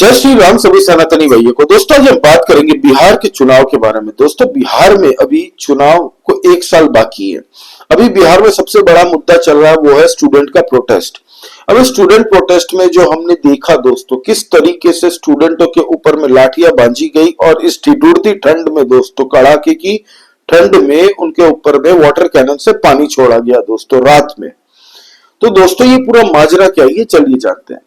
जय श्री राम सभी सनातनी भाइयों को। दोस्तों आज हम बात करेंगे बिहार के चुनाव के बारे में। दोस्तों बिहार में अभी चुनाव को 1 साल बाकी है। अभी बिहार में सबसे बड़ा मुद्दा चल रहा है वो है स्टूडेंट का प्रोटेस्ट। अब स्टूडेंट प्रोटेस्ट में जो हमने देखा दोस्तों किस तरीके से स्टूडेंटों के ऊपर में लाठियां बांधी गई और इस ठिठुरती ठंड में दोस्तों कड़ाके की ठंड में उनके ऊपर में वाटर कैनन से पानी छोड़ा गया दोस्तों रात में। तो दोस्तों ये पूरा माजरा क्या है ये चलिए जानते हैं।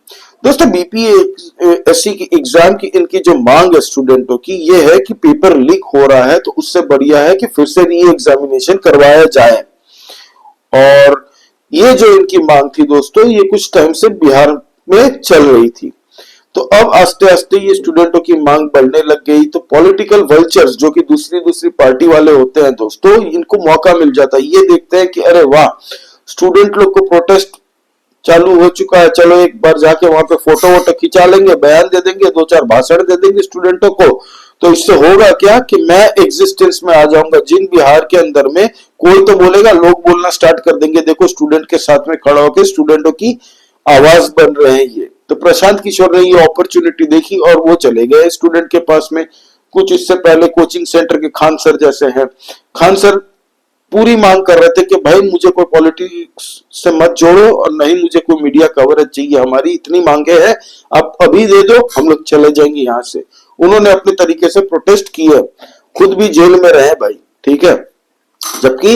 दोस्तों बीपीएससी की एग्जाम की इनकी जो मांग है स्टूडेंटों की ये है कि पेपर लीक हो रहा है तो उससे बढ़िया है कि फिर से री एग्जामिनेशन करवाया जाए। और ये जो इनकी मांग थी दोस्तों ये कुछ टाइम से बिहार में चल रही थी। तो अब आस्ते आस्ते ये स्टूडेंटों की मांग बढ़ने लग गई तो पॉलिटिकल वल्चर्स जो कि दूसरी पार्टी वाले होते हैं दोस्तों इनको मौका मिल जाता है। ये देखते हैं कि अरे वाह स्टूडेंट लोग को प्रोटेस्ट चालू हो चुका है, चलो एक बार जाके वहां पे फोटो वोटो खिंचा लेंगे, बयान दे देंगे, 2-4 भाषण दे देंगे स्टूडेंटों को। तो इससे होगा क्या कि मैं एग्जिस्टेंस में आ जाऊंगा। जिन बिहार के अंदर में कोई तो बोलेगा, लोग बोलना स्टार्ट कर देंगे देखो स्टूडेंट के साथ में खड़ा होकर स्टूडेंटों की आवाज बन रहे हैं ये। तो प्रशांत किशोर ने ये अपॉर्चुनिटी देखी और वो चले गए स्टूडेंट के पास में। कुछ इससे पहले कोचिंग सेंटर के खान सर जैसे हैं, खान सर पूरी मांग कर रहे थे कि भाई मुझे कोई पॉलिटिक्स से मत जोड़ो और नहीं मुझे कोई मीडिया कवरेज चाहिए, हमारी इतनी मांगे हैं आप अभी दे दो हम लोग चले जाएंगे यहाँ से। उन्होंने अपने तरीके से प्रोटेस्ट किए, खुद भी जेल में रहे भाई, ठीक है। जबकि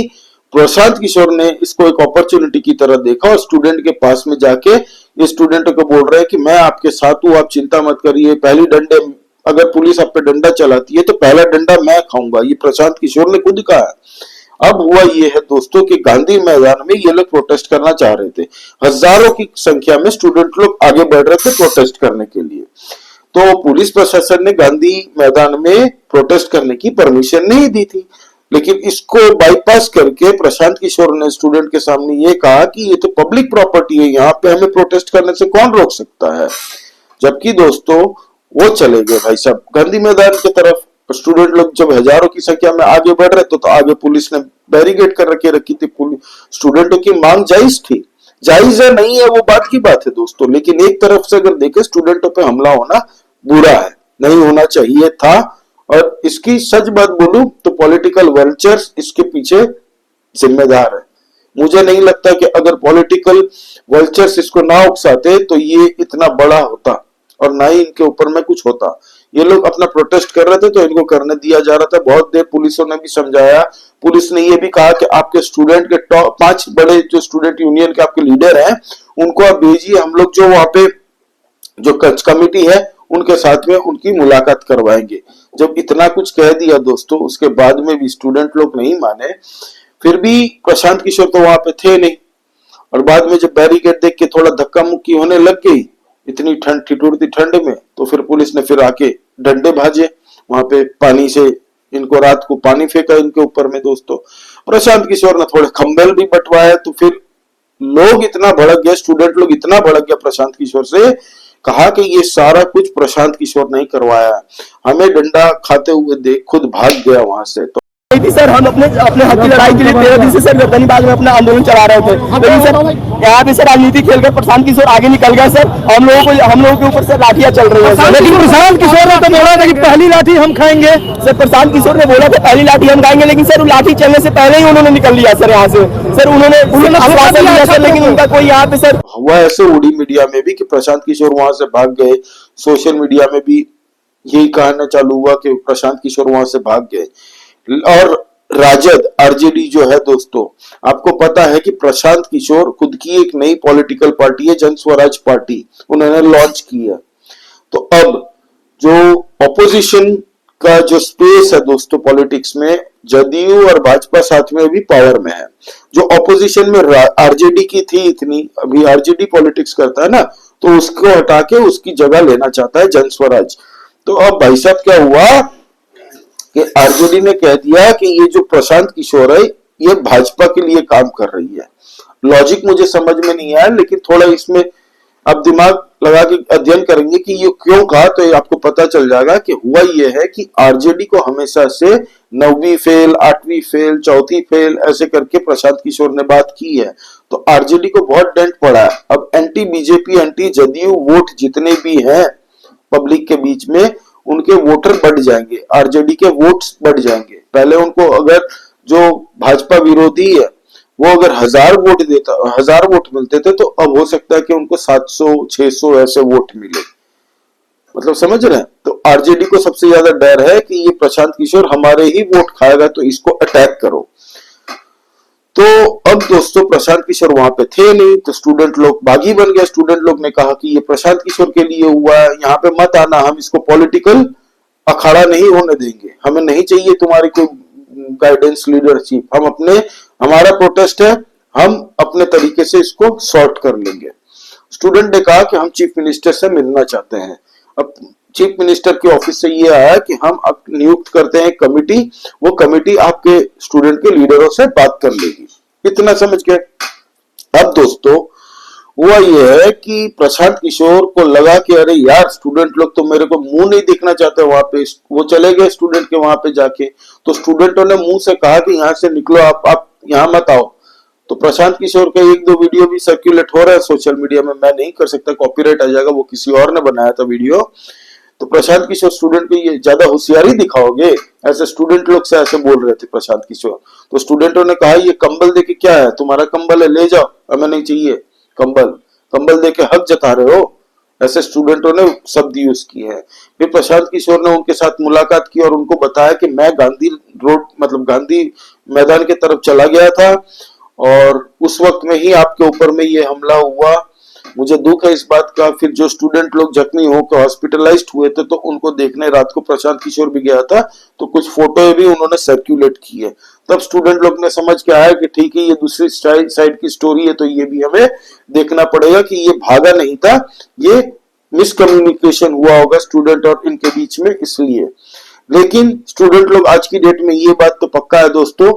प्रशांत किशोर ने इसको एक अपॉर्चुनिटी की तरह देखा और स्टूडेंट के पास में जाके ये स्टूडेंट को बोल रहे हैं कि मैं आपके साथ हूँ, आप चिंता मत करिए। पहली डंडे अगर पुलिस आप पे डंडा चलाती है तो पहला डंडा मैं खाऊंगा, ये प्रशांत किशोर ने खुद कहा है। अब हुआ ये है दोस्तों कि गांधी मैदान में ये लोग प्रोटेस्ट करना चाह रहे थे। हजारों की संख्या में स्टूडेंट लोग आगे बढ़ रहे थे प्रोटेस्ट करने के लिए। तो पुलिस प्रशासन ने गांधी मैदान में प्रोटेस्ट करने की परमिशन नहीं दी थी, लेकिन इसको बाईपास करके प्रशांत किशोर ने स्टूडेंट के सामने ये कहा कि ये तो पब्लिक प्रॉपर्टी है, यहाँ पे हमें प्रोटेस्ट करने से कौन रोक सकता है। जबकि दोस्तों वो चले गए भाई साहब गांधी मैदान की तरफ। स्टूडेंट लोग जब हजारों की संख्या में आगे बढ़ रहे तो आगे पुलिस ने बैरिकेड कर रखी थी। स्टूडेंटों की मांग जायज थी, जायज है नहीं है वो बात की बात है दोस्तों, लेकिन एक तरफ से अगर देखे स्टूडेंटों पे हमला होना बुरा है, नहीं होना चाहिए था। और इसकी सच बात बोलूं तो पॉलिटिकल वल्चर्स इसके पीछे जिम्मेदार है। मुझे नहीं लगता कि अगर पॉलिटिकल वल्चर्स इसको ना उकसाते तो ये इतना बड़ा होता और ना ही इनके ऊपर में कुछ होता। ये लोग अपना प्रोटेस्ट कर रहे थे तो इनको करने दिया जा रहा था। बहुत देर पुलिसों ने भी समझाया, पुलिस ने ये भी कहा कि आपके स्टूडेंट के 5 बड़े जो स्टूडेंट यूनियन के आपके लीडर हैं उनको आप भेजिए, हम लोग जो वहां पे जो कमेटी है उनके साथ में उनकी मुलाकात करवाएंगे। जब इतना कुछ कह दिया दोस्तों उसके बाद में भी स्टूडेंट लोग नहीं माने। फिर भी प्रशांत किशोर तो वहां पे थे नहीं और बाद में जब बैरिकेड देख के थोड़ा धक्का मुक्की होने लग गई इतनी ठंड ठिठुरती ठंड में, तो फिर पुलिस ने फिर आके डंडे भाजे वहां पे, पानी से इनको रात को पानी फेंका इनके ऊपर में दोस्तों। प्रशांत किशोर ने थोड़े खंबेल भी बंटवाए तो फिर लोग इतना भड़क गए, स्टूडेंट लोग इतना भड़क गया प्रशांत किशोर से, कहा कि ये सारा कुछ प्रशांत किशोर ने करवाया, हमें डंडा खाते हुए देख खुद भाग गया वहां से। तो सर हम अपने हक की लड़ाई के लिए 13 दिन से सर गर्दनीबाग में अपना आंदोलन चला रहे थे, लेकिन सर यहाँ पे सर राजनीति खेलकर प्रशांत किशोर आगे निकल गया सर। हम लोगों के ऊपर सर लाठियां चल रही है। लेकिन प्रशांत किशोर ने तो बोला था कि पहली लाठी हम खाएंगे। सर प्रशांत किशोर ने बोला था पहली लाठी हम खाएंगे, लेकिन सर लाठी चलने से पहले ही उन्होंने निकल लिया सर यहाँ से। सर उन्होंने आश्वासन दिया सर, लेकिन उनका कोई यहाँ पे सर हुआ ऐसे उड़ी मीडिया में भी कि प्रशांत किशोर वहां से भाग गए, सोशल मीडिया में भी यही कहना चालू हुआ कि प्रशांत किशोर वहां से भाग गए। और राजद आरजेडी जो है दोस्तों आपको पता है कि प्रशांत किशोर खुद की एक नई पॉलिटिकल पार्टी है जन स्वराज पार्टी, उन्होंने लॉन्च की है। तो अब जो ऑपोजिशन का जो स्पेस है दोस्तों पॉलिटिक्स में, जदयू और भाजपा साथ में भी पावर में है। जो ऑपोजिशन में आरजेडी की थी इतनी, अभी आरजेडी पॉलिटिक्स करता है ना, तो उसको हटा के उसकी जगह लेना चाहता है जन स्वराज। तो अब भाई साहब क्या हुआ कि आरजेडी ने कह दिया कि ये जो प्रशांत किशोर है ये भाजपा के लिए काम कर रही है। लॉजिक मुझे समझ में नहीं आया, लेकिन थोड़ा इसमें अब दिमाग लगा के अध्ययन करेंगे कि ये क्यों कहा तो ये आपको पता चल जाएगा कि हुआ ये है कि आरजेडी को हमेशा से 9वीं फेल, 8वीं फेल, 4थी फेल ऐसे करके प्रशांत किशोर ने बात की है। तो आरजेडी को बहुत डेंट पड़ा है। अब anti BJP anti JDU vote जितने भी हैं पब्लिक के बीच में उनके वोटर बढ़ जाएंगे, आरजेडी के वोट्स बढ़ जाएंगे। पहले उनको अगर जो भाजपा विरोधी है वो अगर 1000 वोट मिलते थे, तो अब हो सकता है कि उनको 700-600 ऐसे वोट मिले। मतलब समझ रहे हैं? तो आरजेडी को सबसे ज्यादा डर है कि ये प्रशांत किशोर हमारे ही वोट खाएगा, तो इसको अटैक करो। तो अब दोस्तों प्रशांत किशोर वहां पे थे नहीं, तो स्टूडेंट लोग बागी बन गए। स्टूडेंट लोग ने कहा कि ये प्रशांत किशोर के लिए हुआ है, यहाँ पे मत आना, हम इसको पॉलिटिकल अखाड़ा नहीं होने देंगे, हमें नहीं चाहिए तुम्हारी कोई गाइडेंस लीडरशिप, हमारा प्रोटेस्ट है, हम अपने तरीके से इसको सॉर्ट कर लेंगे। स्टूडेंट ने कहा कि हम चीफ मिनिस्टर से मिलना चाहते हैं। अब चीफ मिनिस्टर के ऑफिस से ये आया कि हम अब नियुक्त करते हैं कमिटी, वो कमिटी आपके स्टूडेंट के लीडरों से बात कर लेगी। इतना समझ गए? अब दोस्तों हुआ ये है कि प्रशांत किशोर को लगा कि अरे यार स्टूडेंट लोग तो मेरे को मुंह नहीं दिखना चाहते वहां पे। वो चले गए स्टूडेंट के वहां पे जाके, तो स्टूडेंटों ने मुंह से कहा कि यहाँ से निकलो, आप यहाँ मत आओ। तो प्रशांत किशोर का 1-2 वीडियो भी सर्कुलेट हो रहा है सोशल मीडिया में, मैं नहीं कर सकता, कॉपीराइट आ जाएगा, वो किसी और ने बनाया था वीडियो। तो प्रशांत किशोर स्टूडेंट को ये ज्यादा होशियारी दिखाओगे, ऐसे स्टूडेंट लोग से ऐसे बोल रहे थे प्रशांत किशोर। तो स्टूडेंटों ने कहा ये कंबल देके क्या है, तुम्हारा कंबल है, ले जाओ, हमें नहीं चाहिए कंबल देके हक जता रहे हो, ऐसे स्टूडेंटों ने शब्द यूज किए हैं। फिर प्रशांत किशोर ने उनके साथ मुलाकात की और उनको बताया कि मैं गांधी रोड मतलब गांधी मैदान की तरफ चला गया था और उस वक्त में ही आपके ऊपर में ये हमला हुआ, मुझे दुख है इस बात का। फिर जो स्टूडेंट लोग जख्मी होकर हॉस्पिटलाइज्ड हुए थे, तो उनको देखने रात को प्रशांत किशोर भी गया था, तो कुछ फोटो भी उन्होंने सर्कुलेट की है। तब स्टूडेंट लोग ने समझ के आया कि ठीक है ये दूसरी साइड की स्टोरी है, तो ये भी हमें देखना पड़ेगा कि ये भागा नहीं था, ये मिसकम्युनिकेशन हुआ होगा स्टूडेंट और इनके बीच में, इसलिए। लेकिन स्टूडेंट लोग आज की डेट में ये बात तो पक्का है दोस्तों,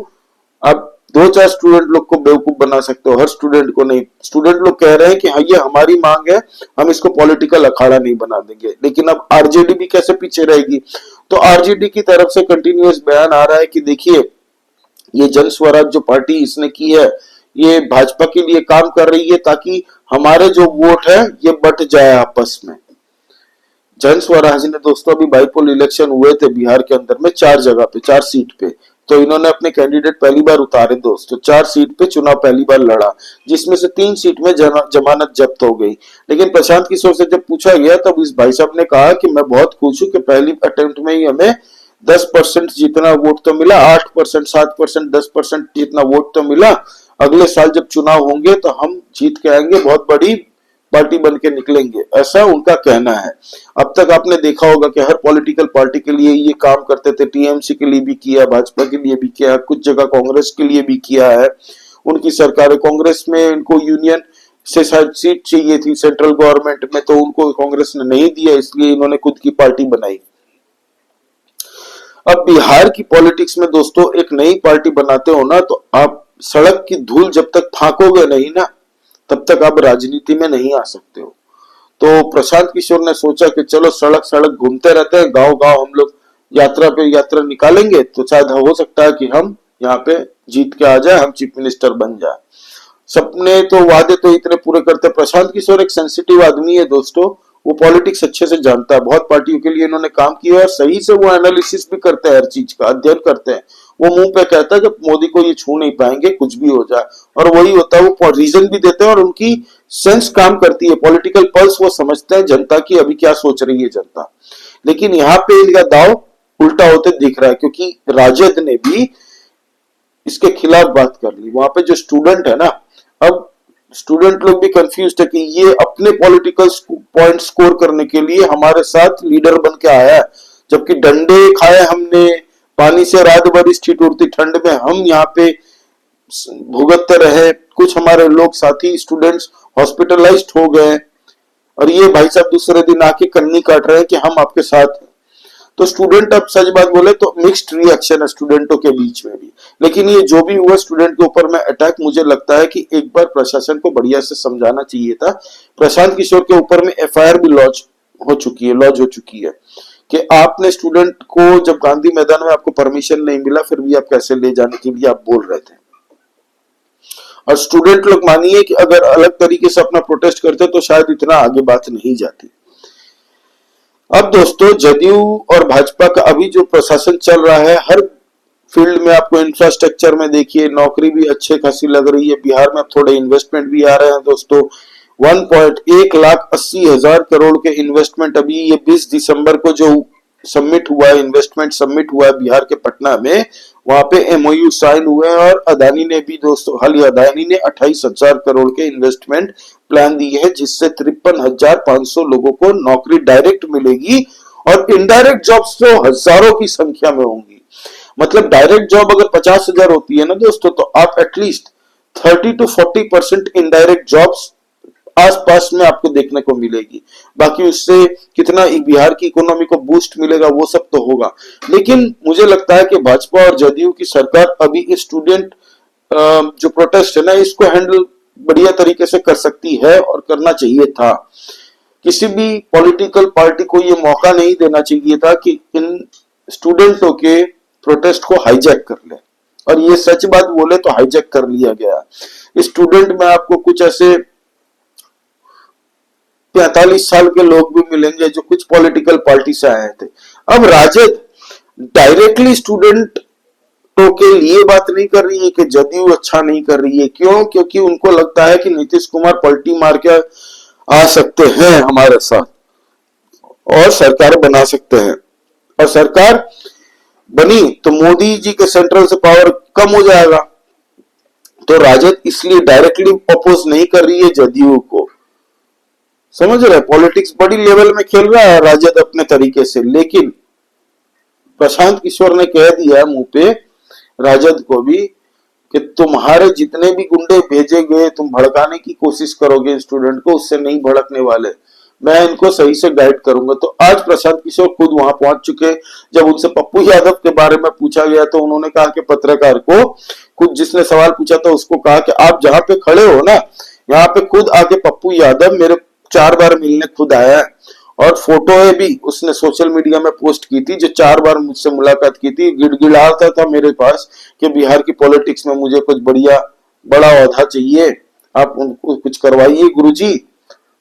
अब 2-4 स्टूडेंट लोग को बेवकूफ बना सकते हो, हर स्टूडेंट को नहीं। स्टूडेंट लोग कह रहे हैं कि हाँ ये हमारी मांग है, हम इसको पॉलिटिकल अखाड़ा नहीं बना देंगे। लेकिन अब आरजेडी भी कैसे पीछे रहेगी? तो आरजेडी की तरफ से कंटिन्यूअस बयान आ रहा है कि देखिए ये जन स्वराज जो पार्टी इसने की है, ये भाजपा के लिए काम कर रही है ताकि हमारे जो वोट है ये बट जाए आपस में। जन स्वराज ने दोस्तों अभी बाईपोल इलेक्शन हुए थे बिहार के अंदर में 4 जगह पे, 4 सीट पे, तो इन्होंने अपने कैंडिडेट पहली बार उतारे दोस्तों, 4 सीट पे चुनाव पहली बार लड़ा, जिसमें से 3 सीट में जमानत जब्त हो गई। लेकिन प्रशांत किशोर से जब पूछा गया तब इस भाई साहब ने कहा कि मैं बहुत खुश हूं कि पहली अटेम्प्ट में ही हमें 10% जितना वोट तो मिला, 8%, 7%, 10% जितना वोट तो मिला। अगले साल जब चुनाव होंगे तो हम जीत के आएंगे, बहुत बड़ी पार्टी बन के निकलेंगे, ऐसा उनका कहना है। अब तक आपने देखा होगा कि हर पॉलिटिकल पार्टी के लिए ये काम करते थे, टीएमसी के लिए भी किया, भाजपा के लिए भी किया, कुछ जगह कांग्रेस के लिए भी किया है। उनकी सरकार, कांग्रेस में इनको यूनियन से शायद सीट चाहिए थी सेंट्रल गवर्नमेंट में, तो उनको कांग्रेस ने नहीं दिया, इसलिए इन्होंने खुद की पार्टी बनाई। अब बिहार की पॉलिटिक्स में दोस्तों एक नई पार्टी बनाते हो ना, तो आप सड़क की धूल जब तक फांकोगे नहीं ना, तब तक आप राजनीति में नहीं आ सकते हो। तो प्रशांत किशोर ने सोचा कि चलो सड़क घूमते रहते हैं, गांव हम लोग यात्रा निकालेंगे, तो शायद हो सकता है कि हम यहाँ पे जीत के आ जाए, हम चीफ मिनिस्टर बन जाए। सपने तो वादे तो इतने पूरे करते। प्रशांत किशोर एक सेंसिटिव आदमी है दोस्तों, वो पॉलिटिक्स अच्छे से जानता है, बहुत पार्टियों के लिए इन्होंने काम किया है, सही से वो एनालिसिस भी करते हैं, हर चीज का अध्ययन करते हैं। वो मुंह पे कहता है कि मोदी को ये छू नहीं पाएंगे, कुछ भी हो जाए, और वही होता है, वो रीजन भी देते हैं और उनकी सेंस काम करती है, पॉलिटिकल पल्स वो समझते हैं जनता की अभी क्या सोच रही है जनता। लेकिन यहाँ पे इनका दाव उल्टा होते दिख रहा है, क्योंकि राजद ने भी इसके खिलाफ बात कर ली। वहां पे जो स्टूडेंट है ना, अब स्टूडेंट लोग भी कंफ्यूज है कि ये अपने पॉलिटिकल पॉइंट स्कोर करने के लिए हमारे साथ लीडर बन के आया है, जबकि डंडे खाए हमने, पानी से रात भर इस ठिठुरती ठंड में हम यहाँ पे भुगतते रहे, कुछ हमारे लोग साथी स्टूडेंट्स हॉस्पिटलाइज्ड हो गए, और ये भाई साहब दूसरे दिन आके कन्नी काट रहे हैं कि हम आपके साथ हैं। तो स्टूडेंट, अब सच बात बोले तो मिक्स्ड रिएक्शन है स्टूडेंटों के बीच में भी। लेकिन ये जो भी हुआ स्टूडेंट के ऊपर में अटैक, मुझे लगता है कि एक बार प्रशासन को बढ़िया से समझाना चाहिए था। प्रशांत किशोर के ऊपर में एफआईआर भी लॉन्च हो चुकी है कि आपने स्टूडेंट को जब गांधी मैदान में आपको परमिशन नहीं मिला, फिर भी आप कैसे ले जाने के लिए आप बोल रहे थे। और स्टूडेंट लोग मानिए कि अगर अलग तरीके से अपना प्रोटेस्ट करते तो शायद इतना आगे बात नहीं जाती। अब दोस्तों जदयू और भाजपा का अभी जो प्रशासन चल रहा है, हर फील्ड में आपको इंफ्रास्ट्रक्चर में देखिए नौकरी भी अच्छे खासी लग रही है। बिहार में थोड़े इन्वेस्टमेंट भी आ रहे हैं दोस्तों। 1,80,00,000 करोड़ के इन्वेस्टमेंट अभी ये 20 दिसंबर को जो सबमिट हुआ है, इन्वेस्टमेंट सबमिट हुआ है बिहार के पटना में, वहां पे एमओयू साइन हुए हैं। और अदानी ने भी दोस्तों हाल ही अदानी ने 28,000 करोड़ के इन्वेस्टमेंट प्लान दी है, जिससे 53,500 लोगों को नौकरी डायरेक्ट मिलेगी और इनडायरेक्ट जॉब्स तो हजारों की संख्या में होंगी। मतलब डायरेक्ट जॉब अगर 50,000 होती है ना दोस्तों, तो आप एटलीस्ट 30 to 40% इनडायरेक्ट जॉब्स आसपास में आपको देखने को मिलेगी। बाकी उससे कितना बिहार की इकोनॉमी को बूस्ट मिलेगा वो सब तो होगा। लेकिन मुझे लगता है कि भाजपा और जदयू की सरकार अभी इस स्टूडेंट जो प्रोटेस्ट है ना, इसको हैंडल बढ़िया तरीके से कर सकती है और करना चाहिए था। किसी भी पॉलिटिकल पार्टी को ये मौका नहीं देना चाहिए था कि इन स्टूडेंटों के प्रोटेस्ट को हाईजैक कर ले। और ये सच बात बोले तो हाईजैक कर लिया गया। स्टूडेंट में आपको कुछ ऐसे 45 साल के लोग भी मिलेंगे जो कुछ पॉलिटिकल पार्टी से आए थे। अब राजद डायरेक्टली स्टूडेंटों के लिए बात नहीं कर रही है कि जदयू अच्छा नहीं कर रही है। क्यों? क्योंकि उनको लगता है कि नीतीश कुमार पलटी मार के आ सकते हैं हमारे साथ और सरकार बना सकते हैं। और सरकार बनी तो मोदी जी के सेंट्रल से पावर कम हो जाएगा। तो राजद इसलिए डायरेक्टली अपोज नहीं कर रही है जदयू को। समझ रहे? पॉलिटिक्स बड़ी लेवल में खेल रहा है राजद अपने तरीके से। लेकिन प्रशांत किशोर ने कह दिया मुंह पे राजद को भी कि तुम्हारे जितने भी गुंडे भेजे गए, तुम भड़काने की कोशिश करोगे स्टूडेंट को, उससे नहीं भड़कने वाले, मैं इनको सही से गाइड करूंगा। तो आज प्रशांत किशोर खुद वहां पहुंच चुके। जब उनसे पप्पू यादव के बारे में पूछा गया तो उन्होंने कहा कि पत्रकार को, खुद जिसने सवाल पूछा था उसको कहा कि आप जहां पे खड़े हो ना, यहाँ पे खुद आके पप्पू यादव मेरे 4 बार मिलने खुद आया है। और फोटो है भी उसने सोशल मीडिया में पोस्ट की थी, जो 4 बार मुझसे मुलाकात की थी। गिड़गिड़ाता था मेरे पास कि बिहार की पॉलिटिक्स में मुझे कुछ बड़ा औहदा चाहिए, आप उनको कुछ करवाइए गुरुजी।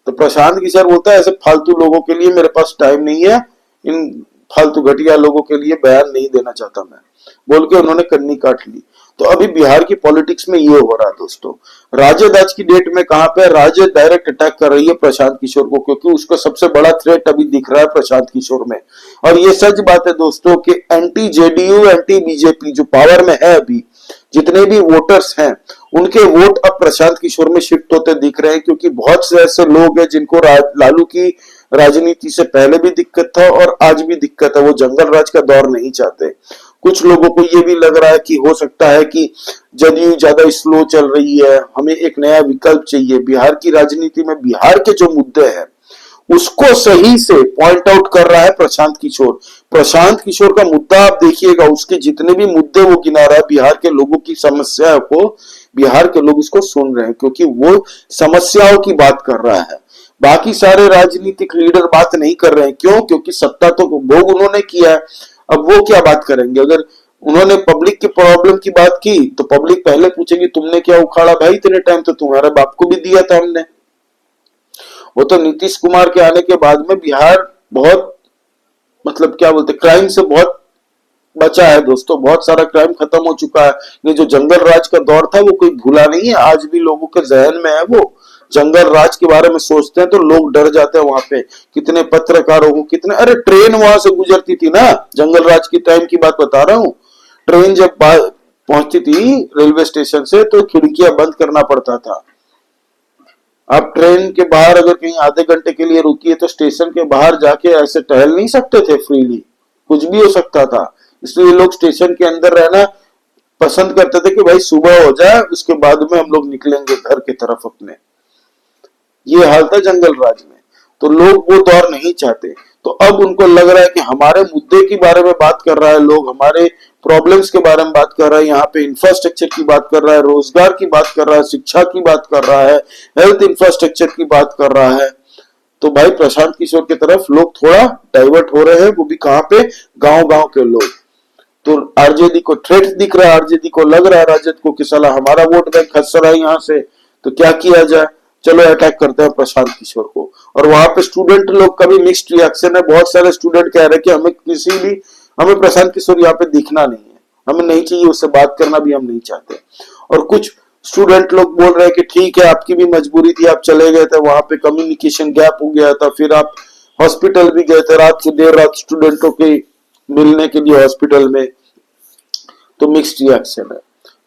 तो प्रशांत किशोर बोलता है ऐसे फालतू लोगों के लिए मेरे पास टाइम नहीं है, इन फालतू घटिया लोगों के लिए बयान नहीं देना चाहता मैं, बोल के उन्होंने कन्नी काट ली। तो अभी बिहार की पॉलिटिक्स में ये हो रहा है दोस्तों। राजद आज की डेट में कहां पे? राजद डायरेक्ट अटैक कर रही है प्रशांत किशोर को, क्योंकि उसको सबसे बड़ा थ्रेट अभी दिख रहा है प्रशांत किशोर में। और ये सच बात है दोस्तों कि एंटी जेडीयू एंटी बीजेपी जो पावर में है अभी, जितने भी वोटर्स हैं उनके वोट अब प्रशांत किशोर में शिफ्ट होते दिख रहे हैं। क्योंकि बहुत से ऐसे लोग हैं जिनको लालू की राजनीति से पहले भी दिक्कत था और आज भी दिक्कत है, वो जंगल राज का दौर नहीं चाहते। कुछ लोगों को ये भी लग रहा है कि हो सकता है कि जदयू ज्यादा स्लो चल रही है, हमें एक नया विकल्प चाहिए। बिहार की राजनीति में बिहार के जो मुद्दे हैं उसको सही से पॉइंट आउट कर रहा है प्रशांत किशोर। प्रशांत किशोर का मुद्दा आप देखिएगा, उसके जितने भी मुद्दे वो गिना रहा है बिहार के लोगों की समस्या को, बिहार के लोग उसको सुन रहे हैं क्योंकि वो समस्याओं की बात कर रहा है। बाकी सारे राजनीतिक लीडर बात नहीं कर रहे हैं। क्यों? क्योंकि सत्ता तो भोग उन्होंने किया है, अब वो क्या बात करेंगे। अगर उन्होंने पब्लिक की प्रॉब्लम की बात की तो पब्लिक पहले पूछेगी तुमने क्या उखाड़ा भाई इतने टाइम, तो तुम्हारे बाप को भी दिया था हमने। वो तो नीतीश कुमार के आने के बाद में बिहार बहुत मतलब क्या बोलते क्राइम से बहुत बचा है दोस्तों। बहुत सारा क्राइम खत्म हो चुका है। ये जो जंगल राज का दौर था वो कोई भूला नहीं है, आज भी लोगों के जहन में है। वो जंगल राज के बारे में सोचते हैं तो लोग डर जाते हैं। वहां पे कितने पत्रकारों को कितने, अरे ट्रेन वहां से गुजरती थी ना, जंगल राज की टाइम की बात बता रहा हूँ। ट्रेन जब पहुंचती थी रेलवे स्टेशन से तो खिड़कियां बंद करना पड़ता था। आप ट्रेन के बाहर अगर कहीं आधे घंटे के लिए रुकी है तो स्टेशन के बाहर जाके ऐसे टहल नहीं सकते थे फ्रीली, कुछ भी हो सकता था। इसलिए लोग स्टेशन के अंदर रहना पसंद करते थे कि भाई सुबह हो जाए उसके बाद में हम लोग निकलेंगे घर की तरफ अपने। ये हाल था जंगल राज में, तो लोग वो दौर नहीं चाहते। तो अब उनको लग रहा है कि हमारे मुद्दे के बारे में बात कर रहा है लोग, हमारे प्रॉब्लम्स के बारे में बात कर रहा है, यहाँ पे इंफ्रास्ट्रक्चर की बात कर रहा है, रोजगार की बात कर रहा है, शिक्षा की बात कर रहा है, हेल्थ इंफ्रास्ट्रक्चर की बात कर रहा है। तो भाई प्रशांत किशोर की तरफ लोग थोड़ा डाइवर्ट हो रहे हैं, वो भी कहाँ पे? गांव-गांव के लोग। तो आरजेडी को थ्रेट दिख रहा है, आरजेडी को लग रहा है राजद को कि साला हमारा वोट बैंक खस रहा है यहाँ से, तो क्या किया जाए। चलो अटैक करते हैं प्रशांत किशोर को। और वहां पे स्टूडेंट लोग का भी मिक्स्ड रिएक्शन है। बहुत सारे स्टूडेंट कह रहे हैं कि हमें प्रशांत किशोर यहाँ पे दिखना नहीं है, हमें नहीं चाहिए, उससे बात करना भी हम नहीं चाहते। और कुछ स्टूडेंट लोग बोल रहे हैं कि ठीक है, आपकी भी मजबूरी थी, आप चले गए थे, वहां पे कम्युनिकेशन गैप हो गया था, फिर आप हॉस्पिटल भी गए थे रात को देर रात स्टूडेंटों के मिलने के लिए हॉस्पिटल में, तो मिक्स्ड रिएक्शन है।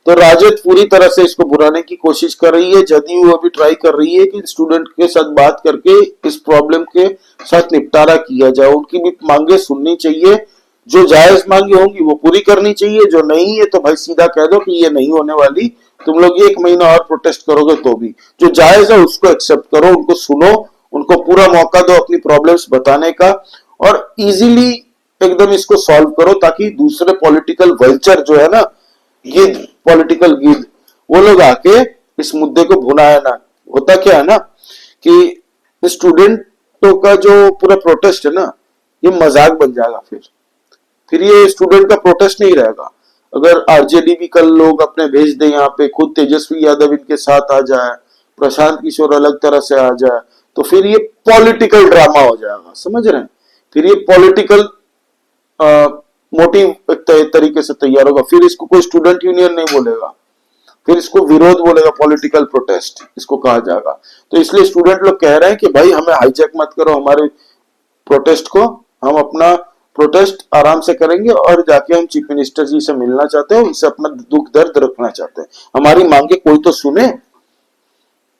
तो राजद पूरी तरह से इसको बुराने की कोशिश कर रही है। जदयू अभी ट्राई कर रही है कि स्टूडेंट के साथ बात करके इस प्रॉब्लम के साथ निपटारा किया जाए। उनकी भी मांगे सुननी चाहिए, जो जायज मांगे होंगी वो पूरी करनी चाहिए, जो नहीं है तो भाई सीधा कह दो कि ये नहीं होने वाली, तुम लोग 1 महीना और प्रोटेस्ट करोगे तो भी। जो जायज है उसको एक्सेप्ट करो, उनको सुनो, उनको पूरा मौका दो अपनी प्रॉब्लम्स बताने का, और इजीली एकदम इसको सॉल्व करो, ताकि दूसरे पॉलिटिकल वल्चर जो है ना, गिद्ध, पॉलिटिकल गिद्ध, वो लोग आके इस मुद्दे को भुनाया ना। होता क्या है ना कि स्टूडेंटों का जो पूरा प्रोटेस्ट है ना, ये मजाक बन जाएगा। फिर ये स्टूडेंट का प्रोटेस्ट नहीं रहेगा। अगर आरजेडी भी कल लोग अपने भेज दे यहाँ पे, खुद तेजस्वी यादव इनके साथ आ जाए, प्रशांत किशोर अलग तरह से आ जाए, तो फिर ये पॉलिटिकल ड्रामा हो जाएगा, समझ रहे हैं? फिर ये पॉलिटिकल मोटिव एक तरीके से तैयार होगा। फिर इसको कोई स्टूडेंट यूनियन नहीं बोलेगा, फिर इसको विरोध बोलेगा, पॉलिटिकल प्रोटेस्ट इसको कहा जाएगा। तो इसलिए स्टूडेंट लोग कह रहे हैं कि भाई हमें हाईजैक मत करो हमारे प्रोटेस्ट को, हम अपना प्रोटेस्ट आराम से करेंगे, और जाके हम चीफ मिनिस्टर जी से मिलना चाहते हैं, उनसे अपना दुख दर्द रखना चाहते हैं, हमारी मांगे कोई तो सुने।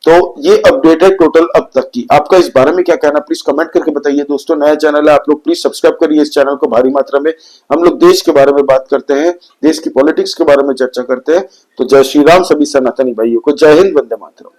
तो ये अपडेट है टोटल अब तक की। आपका इस बारे में क्या कहना, प्लीज कमेंट करके बताइए। दोस्तों नया चैनल है, आप लोग प्लीज सब्सक्राइब करिए इस चैनल को भारी मात्रा में। हम लोग देश के बारे में बात करते हैं, देश की पॉलिटिक्स के बारे में चर्चा करते हैं। तो जय श्री राम सभी सनातनी भाइयों को, जय हिंद, वंदे मातरम।